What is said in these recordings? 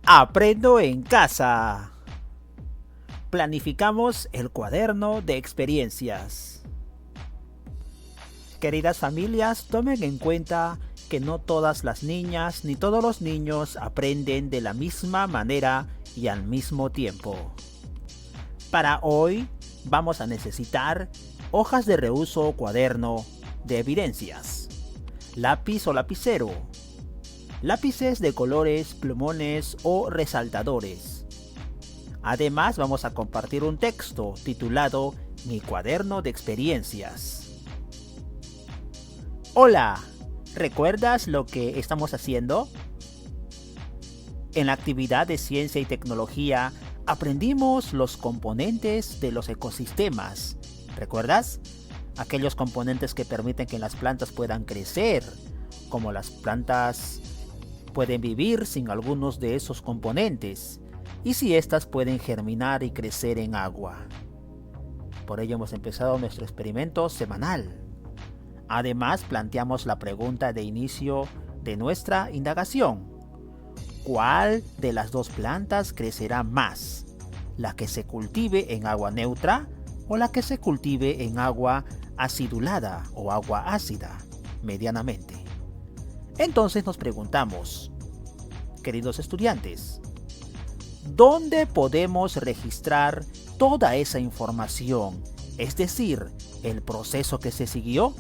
Aprendo en casa. Planificamos el cuaderno de experiencias. Queridas familias, tomen en cuenta que no todas las niñas ni todos los niños aprenden de la misma manera y al mismo tiempo. Para hoy vamos a necesitar hojas de reuso o cuaderno de evidencias, lápiz o lapicero, lápices de colores, plumones o resaltadores. Además vamos a compartir un texto titulado Mi cuaderno de experiencias. Hola, ¿recuerdas lo que estamos haciendo? En la actividad de ciencia y tecnología aprendimos los componentes de los ecosistemas. ¿Recuerdas? Aquellos componentes que permiten que las plantas puedan crecer, como las plantas pueden vivir sin algunos de esos componentes, y si éstas pueden germinar y crecer en agua. Por ello hemos empezado nuestro experimento semanal. Además, planteamos la pregunta de inicio de nuestra indagación. ¿Cuál de las dos plantas crecerá más? ¿La que se cultive en agua neutra o la que se cultive en agua acidulada o agua ácida, medianamente? Entonces nos preguntamos, queridos estudiantes, ¿dónde podemos registrar toda esa información? Es decir, el proceso que se siguió.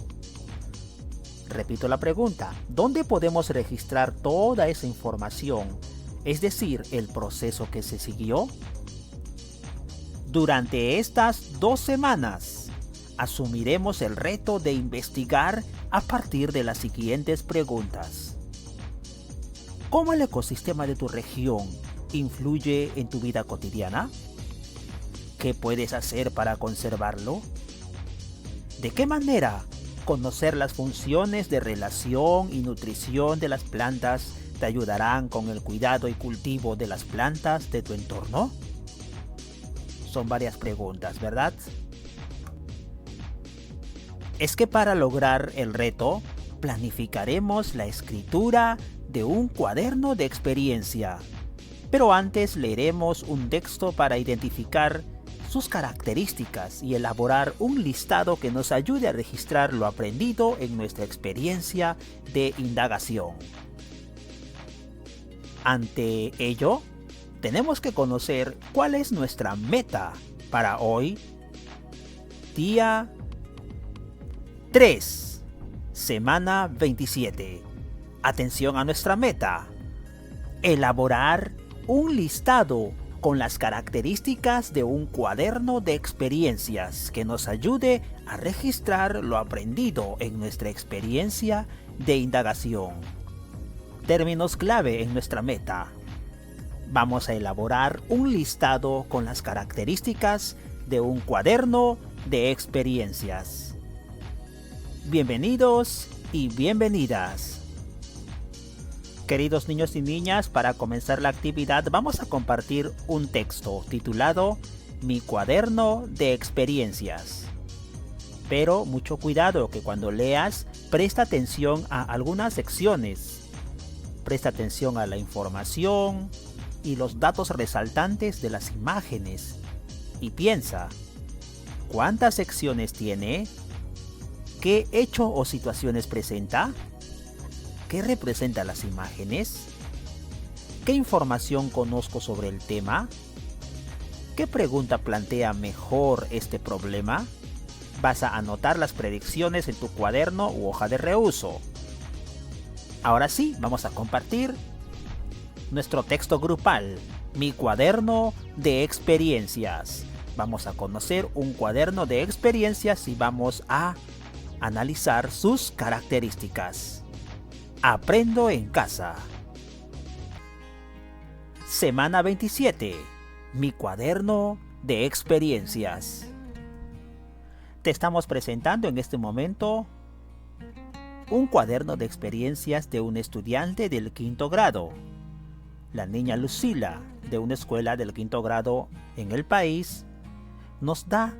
Repito la pregunta, ¿dónde podemos registrar toda esa información? Es decir, el proceso que se siguió. Durante estas 2 semanas, asumiremos el reto de investigar a partir de las siguientes preguntas. ¿Cómo el ecosistema de tu región influye en tu vida cotidiana? ¿Qué puedes hacer para conservarlo? ¿De qué manera conocer las funciones de relación y nutrición de las plantas te ayudarán con el cuidado y cultivo de las plantas de tu entorno? Son varias preguntas, ¿verdad? Es que para lograr el reto, planificaremos la escritura de un cuaderno de experiencia. Pero antes leeremos un texto para identificar sus características y elaborar un listado que nos ayude a registrar lo aprendido en nuestra experiencia de indagación. Ante ello, tenemos que conocer cuál es nuestra meta para hoy, día 3, semana 27. Atención a nuestra meta. Elaborar un listado con las características de un cuaderno de experiencias que nos ayude a registrar lo aprendido en nuestra experiencia de indagación. Términos clave en nuestra meta. Vamos a elaborar un listado con las características de un cuaderno de experiencias. Bienvenidos y bienvenidas. Queridos niños y niñas, para comenzar la actividad vamos a compartir un texto titulado Mi cuaderno de experiencias. Pero mucho cuidado que cuando leas, presta atención a algunas secciones. Presta atención a la información y los datos resaltantes de las imágenes. Y piensa, ¿cuántas secciones tiene? ¿Qué hecho o situaciones presenta? ¿Qué representan las imágenes? ¿Qué información conozco sobre el tema? ¿Qué pregunta plantea mejor este problema? Vas a anotar las predicciones en tu cuaderno u hoja de reuso. Ahora sí, vamos a compartir nuestro texto grupal, Mi cuaderno de experiencias. Vamos a conocer un cuaderno de experiencias y vamos a analizar sus características. Aprendo en casa. Semana 27. Mi cuaderno de experiencias. Te estamos presentando en este momento un cuaderno de experiencias de un estudiante del 5º grado. La niña Lucila, de una escuela del 5º grado en el país, nos da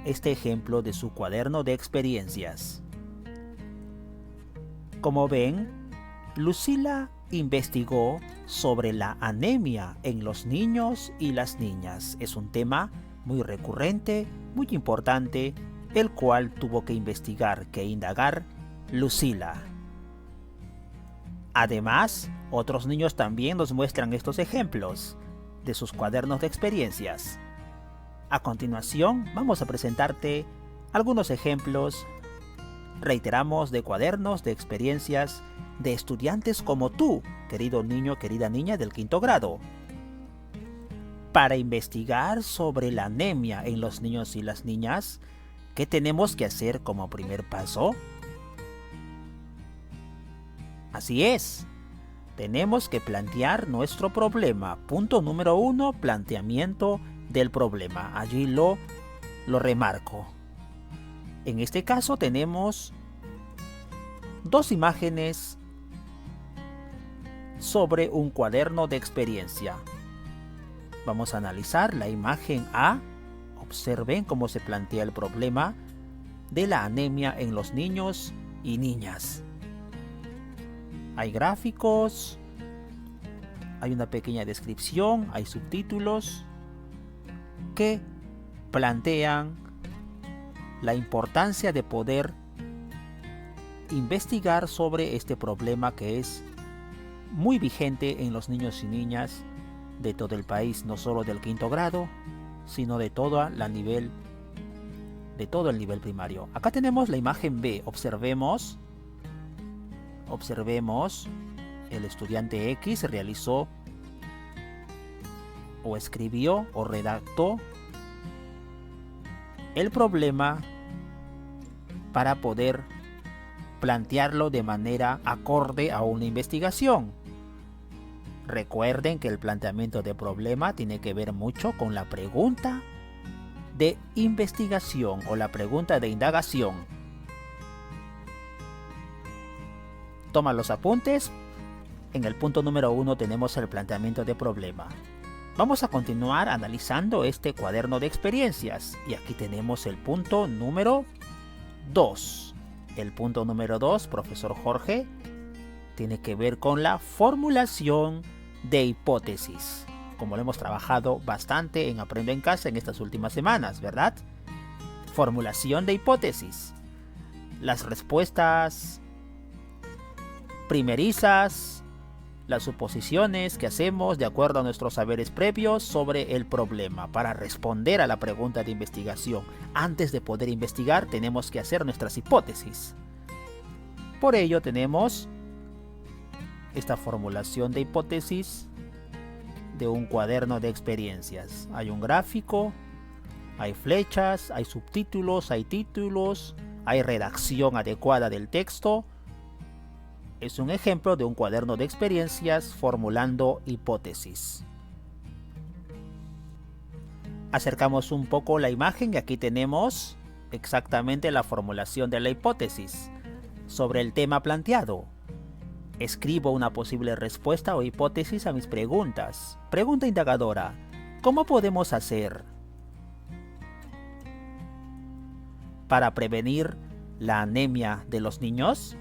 este ejemplo de su cuaderno de experiencias. Como ven, Lucila investigó sobre la anemia en los niños y las niñas. Es un tema muy recurrente, muy importante, el cual tuvo que investigar, que indagar Lucila. Además, otros niños también nos muestran estos ejemplos de sus cuadernos de experiencias. A continuación, vamos a presentarte algunos ejemplos, reiteramos, de cuadernos de experiencias de estudiantes como tú, querido niño, querida niña del quinto grado. Para investigar sobre la anemia en los niños y las niñas, ¿qué tenemos que hacer como primer paso? Así es, tenemos que plantear nuestro problema. Punto número 1, planteamiento del problema. Allí lo remarco. En este caso tenemos dos imágenes sobre un cuaderno de experiencia. Vamos a analizar la imagen A. Observen cómo se plantea el problema de la anemia en los niños y niñas. Hay gráficos, hay una pequeña descripción, hay subtítulos que plantean la importancia de poder investigar sobre este problema que es muy vigente en los niños y niñas de todo el país, no solo del quinto grado, sino de todo el nivel primario. Acá tenemos la imagen B. Observemos, el estudiante X realizó o escribió o redactó el problema para poder plantearlo de manera acorde a una investigación. Recuerden que el planteamiento de problema tiene que ver mucho con la pregunta de investigación o la pregunta de indagación. Toma los apuntes. En el punto número 1 tenemos el planteamiento de problema. Vamos a continuar analizando este cuaderno de experiencias y aquí tenemos el punto número 2. El punto número 2, profesor Jorge, tiene que ver con la formulación de hipótesis, como lo hemos trabajado bastante en Aprendo en Casa en estas últimas semanas, ¿verdad? Formulación de hipótesis. Las respuestas primerizas, las suposiciones que hacemos de acuerdo a nuestros saberes previos sobre el problema para responder a la pregunta de investigación. Antes de poder investigar tenemos que hacer nuestras hipótesis. Por ello tenemos esta formulación de hipótesis de un cuaderno de experiencias. Hay un gráfico, hay flechas, hay subtítulos, hay títulos, hay redacción adecuada del texto. Es un ejemplo de un cuaderno de experiencias formulando hipótesis. Acercamos un poco la imagen y aquí tenemos exactamente la formulación de la hipótesis sobre el tema planteado. Escribo una posible respuesta o hipótesis a mis preguntas. Pregunta indagadora: ¿cómo podemos hacer para prevenir la anemia de los niños?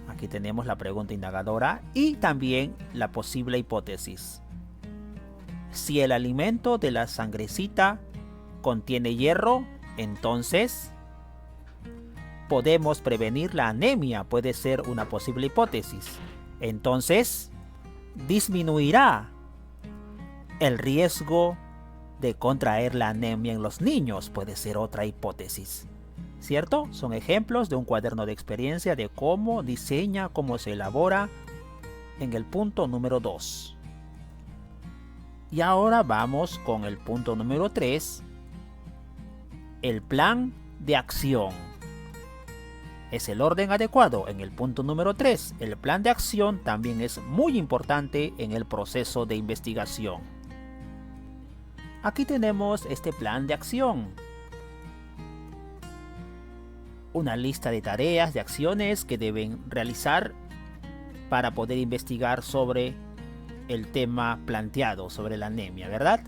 Aquí tenemos la pregunta indagadora y también la posible hipótesis. Si el alimento de la sangrecita contiene hierro, entonces podemos prevenir la anemia, puede ser una posible hipótesis. Entonces, disminuirá el riesgo de contraer la anemia en los niños, puede ser otra hipótesis. ¿Cierto? Son ejemplos de un cuaderno de experiencia de cómo diseña, cómo se elabora en el punto número 2. Y ahora vamos con el punto número 3, el plan de acción. Es el orden adecuado en el punto número 3. El plan de acción también es muy importante en el proceso de investigación. Aquí tenemos este plan de acción. Una lista de tareas, de acciones que deben realizar para poder investigar sobre el tema planteado, sobre la anemia, ¿verdad?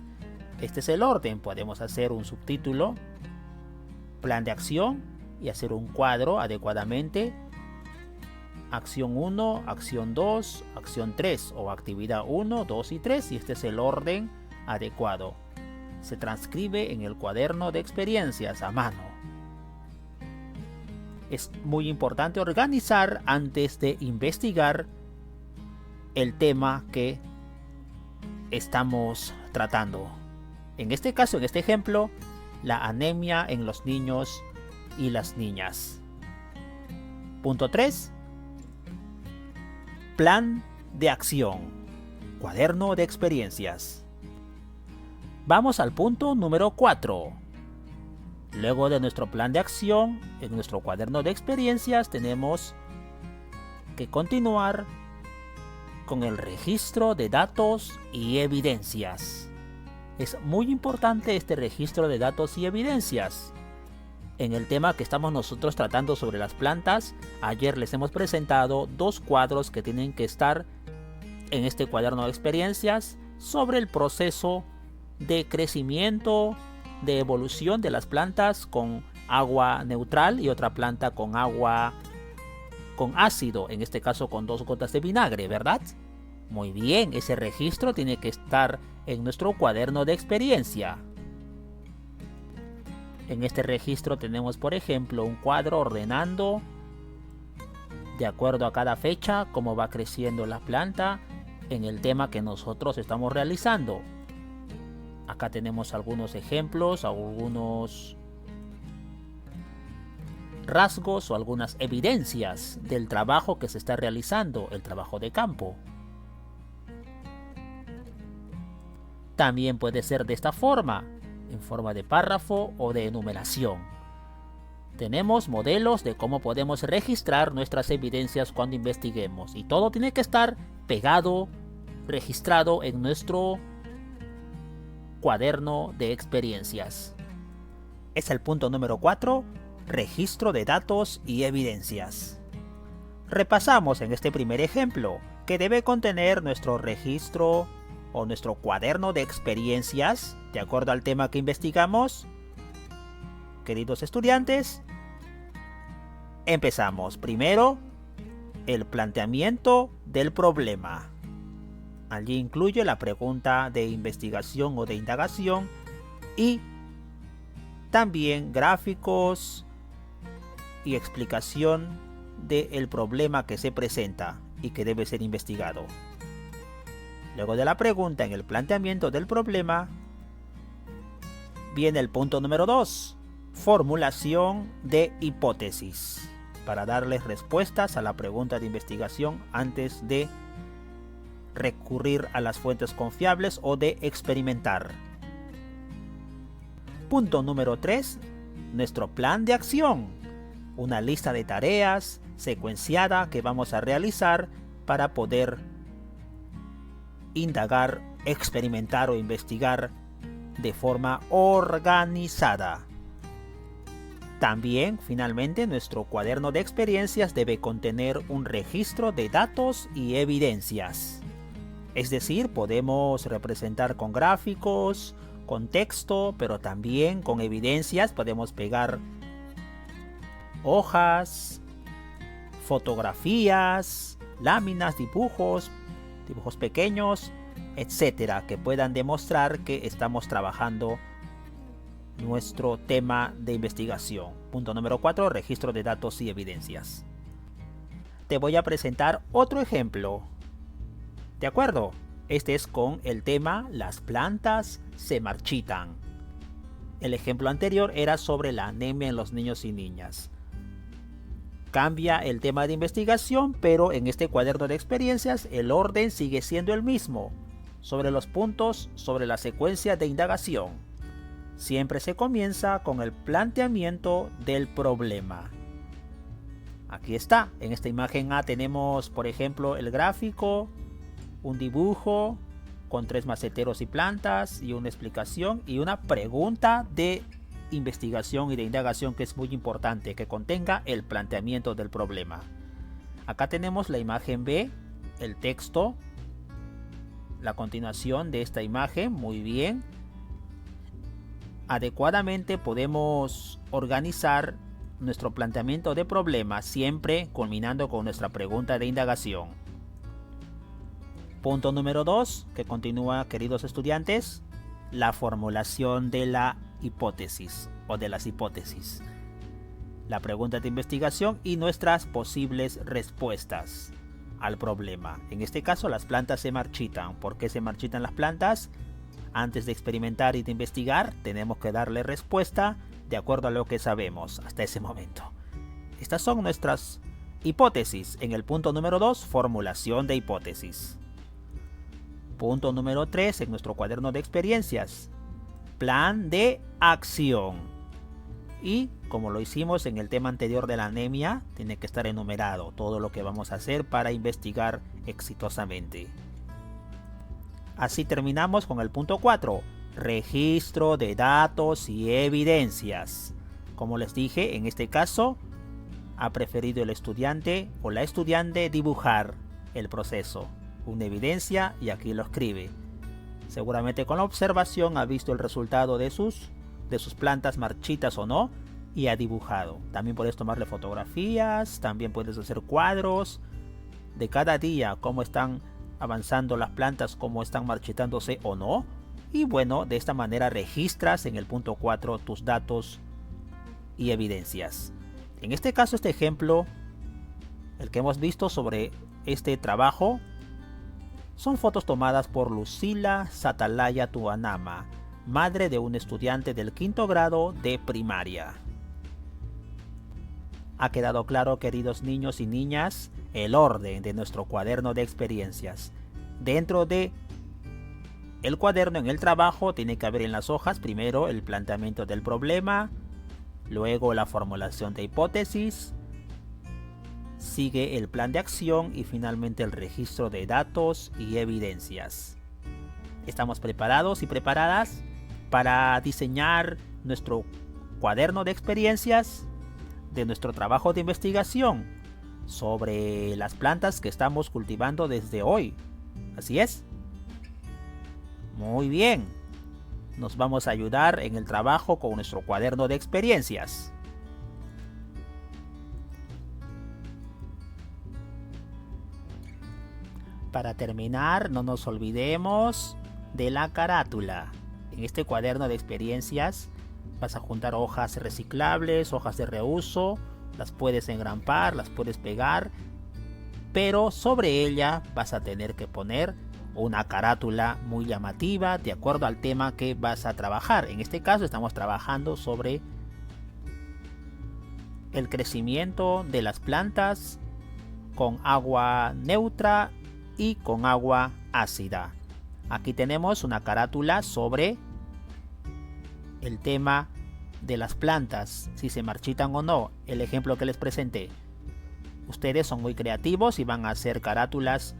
Este es el orden. Podemos hacer un subtítulo, plan de acción, y hacer un cuadro adecuadamente acción 1, acción 2, acción 3 o actividad 1, 2 y 3 y este es el orden adecuado. Se transcribe en el cuaderno de experiencias a mano. Es muy importante organizar antes de investigar el tema que estamos tratando. En este caso, en este ejemplo, la anemia en los niños y las niñas. Punto 3. Plan de acción. Cuaderno de experiencias. Vamos al punto número 4. Luego de nuestro plan de acción, en nuestro cuaderno de experiencias tenemos que continuar con el registro de datos y evidencias. Es muy importante este registro de datos y evidencias. En el tema que estamos nosotros tratando sobre las plantas, ayer les hemos presentado 2 cuadros que tienen que estar en este cuaderno de experiencias sobre el proceso de crecimiento, de evolución de las plantas con agua neutral y otra planta con agua con ácido, en este caso con 2 gotas de vinagre, ¿verdad? Muy bien, ese registro tiene que estar en nuestro cuaderno de experiencia. En este registro tenemos, por ejemplo, un cuadro ordenando de acuerdo a cada fecha cómo va creciendo la planta en el tema que nosotros estamos realizando. Acá tenemos algunos ejemplos, algunos rasgos o algunas evidencias del trabajo que se está realizando, el trabajo de campo. También puede ser de esta forma, en forma de párrafo o de enumeración. Tenemos modelos de cómo podemos registrar nuestras evidencias cuando investiguemos y todo tiene que estar pegado, registrado en nuestro cuaderno de experiencias. Es el punto número 4, registro de datos y evidencias. Repasamos en este primer ejemplo que debe contener nuestro registro o nuestro cuaderno de experiencias de acuerdo al tema que investigamos. Queridos estudiantes, empezamos. Primero, el planteamiento del problema. Allí incluye la pregunta de investigación o de indagación y también gráficos y explicación del problema que se presenta y que debe ser investigado. Luego de la pregunta en el planteamiento del problema, viene el punto número 2, formulación de hipótesis, para darles respuestas a la pregunta de investigación antes de recurrir a las fuentes confiables o de experimentar. Punto número 3, nuestro plan de acción, una lista de tareas secuenciada que vamos a realizar para poder indagar, experimentar o investigar de forma organizada. También, finalmente, nuestro cuaderno de experiencias debe contener un registro de datos y evidencias. Es decir, podemos representar con gráficos, con texto, pero también con evidencias. Podemos pegar hojas, fotografías, láminas, dibujos pequeños, etcétera, que puedan demostrar que estamos trabajando nuestro tema de investigación. Punto número 4, registro de datos y evidencias. Te voy a presentar otro ejemplo. ¿De acuerdo? Este es con el tema las plantas se marchitan. El ejemplo anterior era sobre la anemia en los niños y niñas. Cambia el tema de investigación, pero en este cuaderno de experiencias el orden sigue siendo el mismo, sobre los puntos, sobre la secuencia de indagación. Siempre se comienza con el planteamiento del problema. Aquí está, en esta imagen A tenemos, por ejemplo, el gráfico, un dibujo con 3 maceteros y plantas y una explicación y una pregunta de investigación y de indagación que es muy importante, que contenga el planteamiento del problema. Acá tenemos la imagen B, el texto, la continuación de esta imagen, muy bien. Adecuadamente podemos organizar nuestro planteamiento de problema, siempre culminando con nuestra pregunta de indagación. Punto número 2, que continúa, queridos estudiantes, la formulación de la hipótesis o de las hipótesis. La pregunta de investigación y nuestras posibles respuestas al problema. En este caso, las plantas se marchitan. ¿Por qué se marchitan las plantas? Antes de experimentar y de investigar, tenemos que darle respuesta de acuerdo a lo que sabemos hasta ese momento. Estas son nuestras hipótesis. En el punto número 2, formulación de hipótesis. Punto número 3 en nuestro cuaderno de experiencias, plan de acción. Y como lo hicimos en el tema anterior de la anemia, tiene que estar enumerado todo lo que vamos a hacer para investigar exitosamente. Así terminamos con el punto 4, registro de datos y evidencias. Como les dije, en este caso, ha preferido el estudiante o la estudiante dibujar el proceso, una evidencia, y aquí lo escribe. Seguramente con la observación ha visto el resultado de sus plantas marchitas o no y ha dibujado. También puedes tomarle fotografías, también puedes hacer cuadros de cada día, cómo están avanzando las plantas, cómo están marchitándose o no. Y bueno, de esta manera registras en el punto 4 tus datos y evidencias. En este caso, este ejemplo, el que hemos visto sobre este trabajo, son fotos tomadas por Lucila Satalaya Tuanama, madre de un estudiante del 5º grado de primaria. Ha quedado claro, queridos niños y niñas, el orden de nuestro cuaderno de experiencias. Dentro de el cuaderno, en el trabajo, tiene que haber en las hojas primero el planteamiento del problema, luego la formulación de hipótesis, sigue el plan de acción y finalmente el registro de datos y evidencias. ¿Estamos preparados y preparadas para diseñar nuestro cuaderno de experiencias de nuestro trabajo de investigación sobre las plantas que estamos cultivando desde hoy? ¿Así es? Muy bien. Nos vamos a ayudar en el trabajo con nuestro cuaderno de experiencias. Para terminar, no nos olvidemos de la carátula. En este cuaderno de experiencias vas a juntar hojas reciclables, hojas de reuso, las puedes engrampar, las puedes pegar, pero sobre ella vas a tener que poner una carátula muy llamativa de acuerdo al tema que vas a trabajar. En este caso estamos trabajando sobre el crecimiento de las plantas con agua neutra y con agua ácida. Aquí tenemos una carátula sobre el tema de las plantas, si se marchitan o no, el ejemplo que les presenté. Ustedes son muy creativos y van a hacer carátulas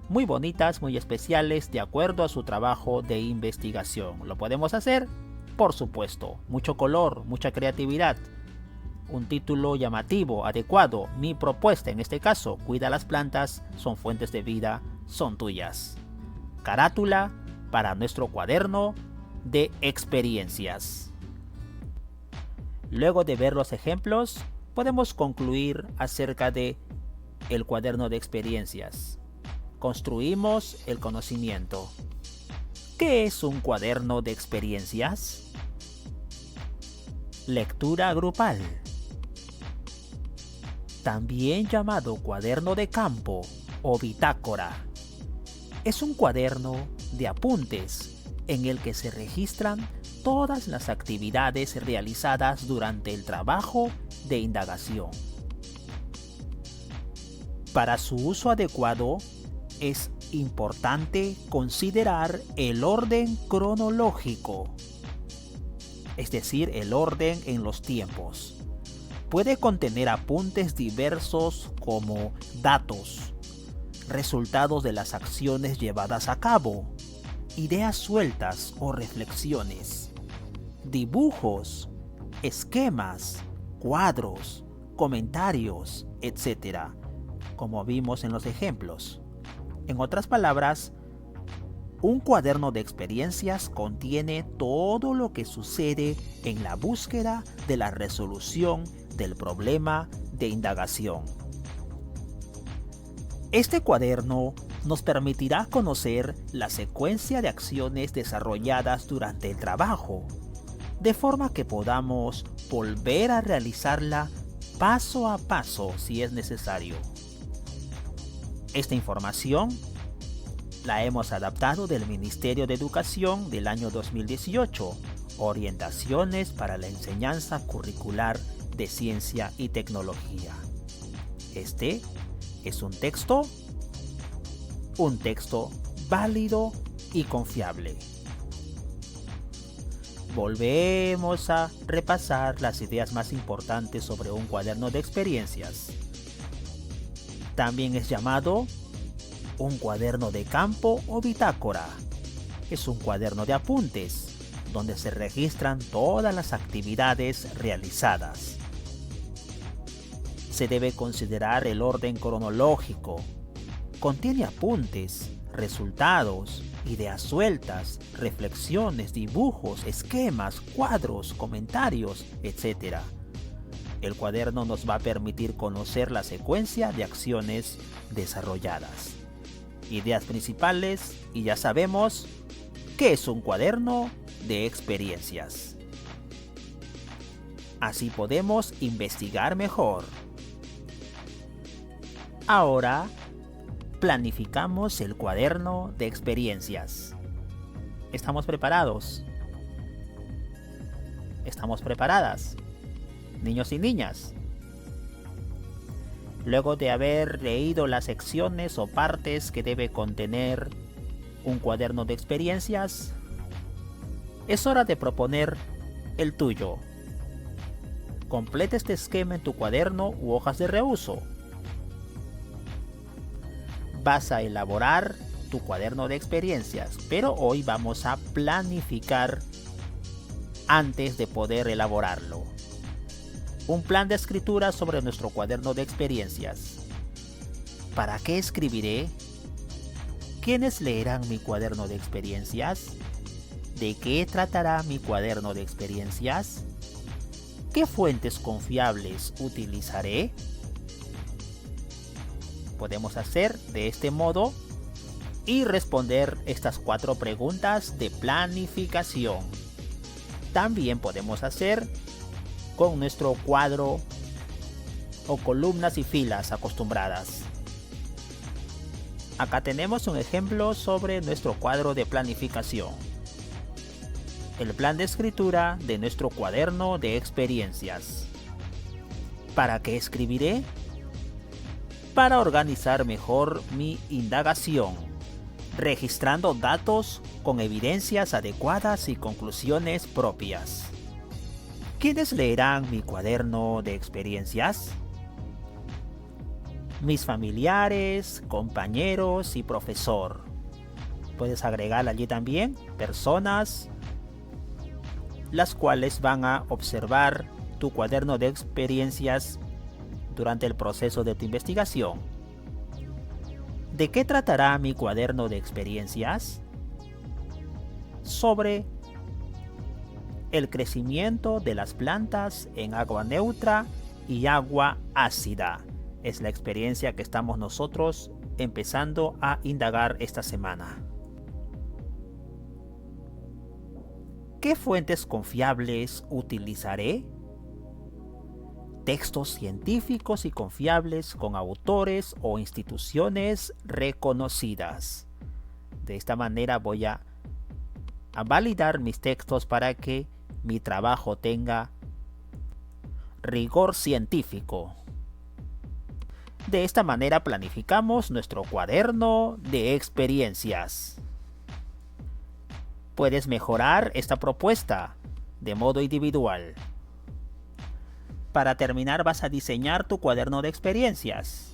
muy bonitas, muy especiales, de acuerdo a su trabajo de investigación. ¿Lo podemos hacer? Por supuesto. Mucho color, mucha creatividad. Un título llamativo, adecuado. Mi propuesta en este caso, cuida las plantas, son fuentes de vida, son tuyas. Carátula para nuestro cuaderno de experiencias. Luego de ver los ejemplos, podemos concluir acerca de el cuaderno de experiencias. Construimos el conocimiento. ¿Qué es un cuaderno de experiencias? Lectura grupal. También llamado cuaderno de campo o bitácora. Es un cuaderno de apuntes en el que se registran todas las actividades realizadas durante el trabajo de indagación. Para su uso adecuado, es importante considerar el orden cronológico, es decir, el orden en los tiempos. Puede contener apuntes diversos como datos, resultados de las acciones llevadas a cabo, ideas sueltas o reflexiones, dibujos, esquemas, cuadros, comentarios, etc., como vimos en los ejemplos. En otras palabras, un cuaderno de experiencias contiene todo lo que sucede en la búsqueda de la resolución del problema de indagación. Este cuaderno nos permitirá conocer la secuencia de acciones desarrolladas durante el trabajo, de forma que podamos volver a realizarla paso a paso si es necesario. Esta información la hemos adaptado del Ministerio de Educación del año 2018, Orientaciones para la Enseñanza Curricular de Ciencia y Tecnología. Este es un texto válido y confiable. Volvemos a repasar las ideas más importantes sobre un cuaderno de experiencias. También es llamado un cuaderno de campo o bitácora. Es un cuaderno de apuntes, donde se registran todas las actividades realizadas. Se debe considerar el orden cronológico. Contiene apuntes, resultados, ideas sueltas, reflexiones, dibujos, esquemas, cuadros, comentarios, etc. El cuaderno nos va a permitir conocer la secuencia de acciones desarrolladas. Ideas principales, y ya sabemos qué es un cuaderno de experiencias. Así podemos investigar mejor. Ahora, planificamos el cuaderno de experiencias. ¿Estamos preparados? ¿Estamos preparadas? Niños y niñas. Luego de haber leído las secciones o partes que debe contener un cuaderno de experiencias, es hora de proponer el tuyo. Completa este esquema en tu cuaderno u hojas de reuso. Vas a elaborar tu cuaderno de experiencias, pero hoy vamos a planificar antes de poder elaborarlo. Un plan de escritura sobre nuestro cuaderno de experiencias. ¿Para qué escribiré? ¿Quiénes leerán mi cuaderno de experiencias? ¿De qué tratará mi cuaderno de experiencias? ¿Qué fuentes confiables utilizaré? Podemos hacer de este modo y responder estas 4 preguntas de planificación. También podemos hacer con nuestro cuadro o columnas y filas acostumbradas. Acá tenemos un ejemplo sobre nuestro cuadro de planificación. El plan de escritura de nuestro cuaderno de experiencias. ¿Para qué escribiré? Para organizar mejor mi indagación, registrando datos con evidencias adecuadas y conclusiones propias. ¿Quiénes leerán mi cuaderno de experiencias? Mis familiares, compañeros y profesor. Puedes agregar allí también personas las cuales van a observar tu cuaderno de experiencias durante el proceso de tu investigación. ¿De qué tratará mi cuaderno de experiencias? Sobre el crecimiento de las plantas en agua neutra y agua ácida. Es la experiencia que estamos nosotros empezando a indagar esta semana. ¿Qué fuentes confiables utilizaré? Textos científicos y confiables con autores o instituciones reconocidas. De esta manera voy a validar mis textos para que mi trabajo tenga rigor científico. De esta manera planificamos nuestro cuaderno de experiencias. Puedes mejorar esta propuesta de modo individual. Para terminar, vas a diseñar tu cuaderno de experiencias.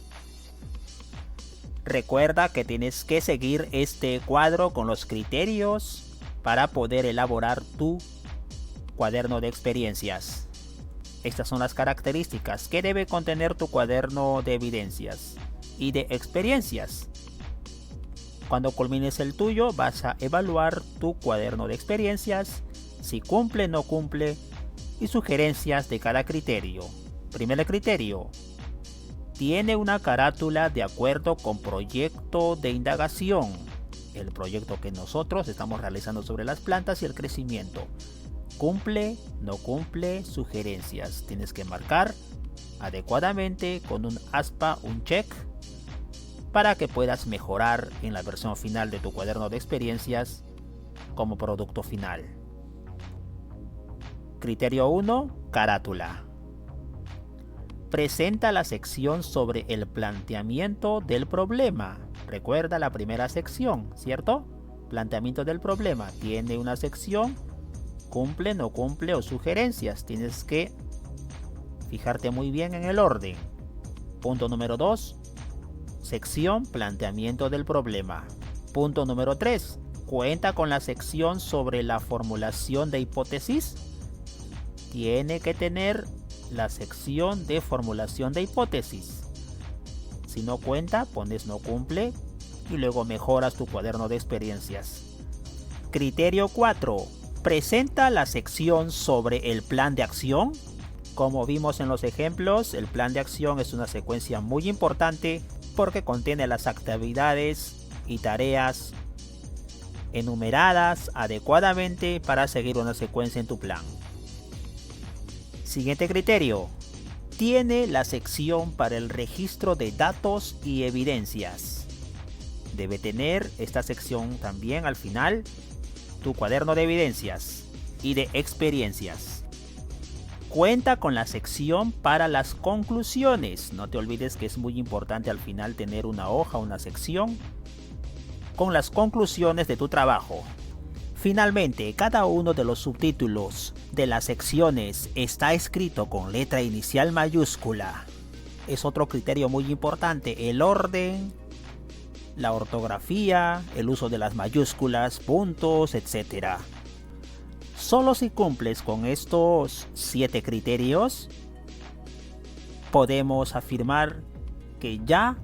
Recuerda que tienes que seguir este cuadro con los criterios para poder elaborar tu cuaderno de experiencias. Estas son las características que debe contener tu cuaderno de evidencias y de experiencias. Cuando culmines el tuyo, vas a evaluar tu cuaderno de experiencias, si cumple o no cumple, y sugerencias de cada criterio. Primer criterio. Tiene una carátula de acuerdo con proyecto de indagación. El proyecto que nosotros estamos realizando sobre las plantas y el crecimiento. Cumple, no cumple, sugerencias. Tienes que marcar adecuadamente con un aspa, un check, para que puedas mejorar en la versión final de tu cuaderno de experiencias como producto final. Criterio 1. Carátula. Presenta la sección sobre el planteamiento del problema. Recuerda la primera sección, ¿cierto? Planteamiento del problema. Tiene una sección, cumple, no cumple o sugerencias. Tienes que fijarte muy bien en el orden. Punto número 2. Sección, planteamiento del problema. Punto número 3. Cuenta con la sección sobre la formulación de hipótesis. Tiene que tener la sección de formulación de hipótesis. Si no cuenta, pones no cumple y luego mejoras tu cuaderno de experiencias. Criterio 4. Presenta la sección sobre el plan de acción. Como vimos en los ejemplos, el plan de acción es una secuencia muy importante porque contiene las actividades y tareas enumeradas adecuadamente para seguir una secuencia en tu plan. Siguiente criterio. Tiene la sección para el registro de datos y evidencias. Debe tener esta sección también al final tu cuaderno de evidencias y de experiencias. Cuenta con la sección para las conclusiones. No te olvides que es muy importante al final tener una hoja, una sección con las conclusiones de tu trabajo. Finalmente, cada uno de los subtítulos de las secciones está escrito con letra inicial mayúscula. Es otro criterio muy importante, el orden, la ortografía, el uso de las mayúsculas, puntos, etc. Solo si cumples con estos 7 criterios, podemos afirmar que ya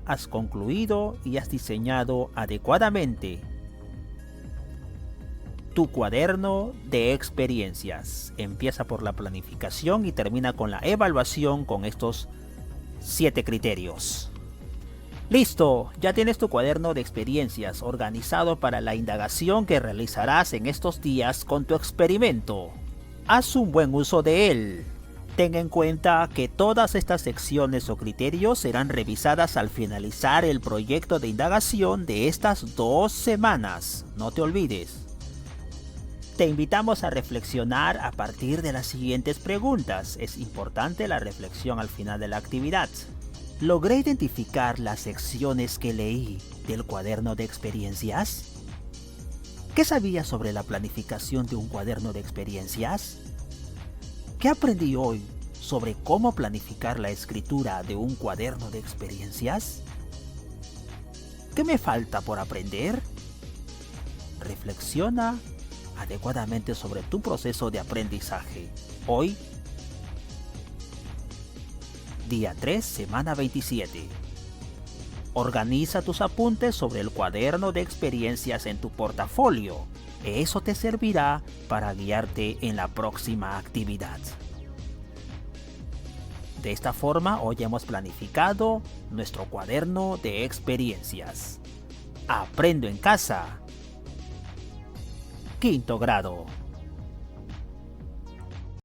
has concluido y has diseñado adecuadamente tu cuaderno de experiencias. Empieza por la planificación y termina con la evaluación con estos 7 criterios. Listo, ya tienes tu cuaderno de experiencias organizado para la indagación que realizarás en estos días con tu experimento. Haz un buen uso de él. Ten en cuenta que todas estas secciones o criterios serán revisadas al finalizar el proyecto de indagación de estas 2 semanas. No te olvides. Te invitamos a reflexionar a partir de las siguientes preguntas. Es importante la reflexión al final de la actividad. ¿Logré identificar las secciones que leí del cuaderno de experiencias? ¿Qué sabía sobre la planificación de un cuaderno de experiencias? ¿Qué aprendí hoy sobre cómo planificar la escritura de un cuaderno de experiencias? ¿Qué me falta por aprender? Reflexiona adecuadamente sobre tu proceso de aprendizaje. Hoy, día 3, semana 27. Organiza tus apuntes sobre el cuaderno de experiencias en tu portafolio. Eso te servirá para guiarte en la próxima actividad. De esta forma, hoy hemos planificado nuestro cuaderno de experiencias. Aprendo en casa. 5º grado.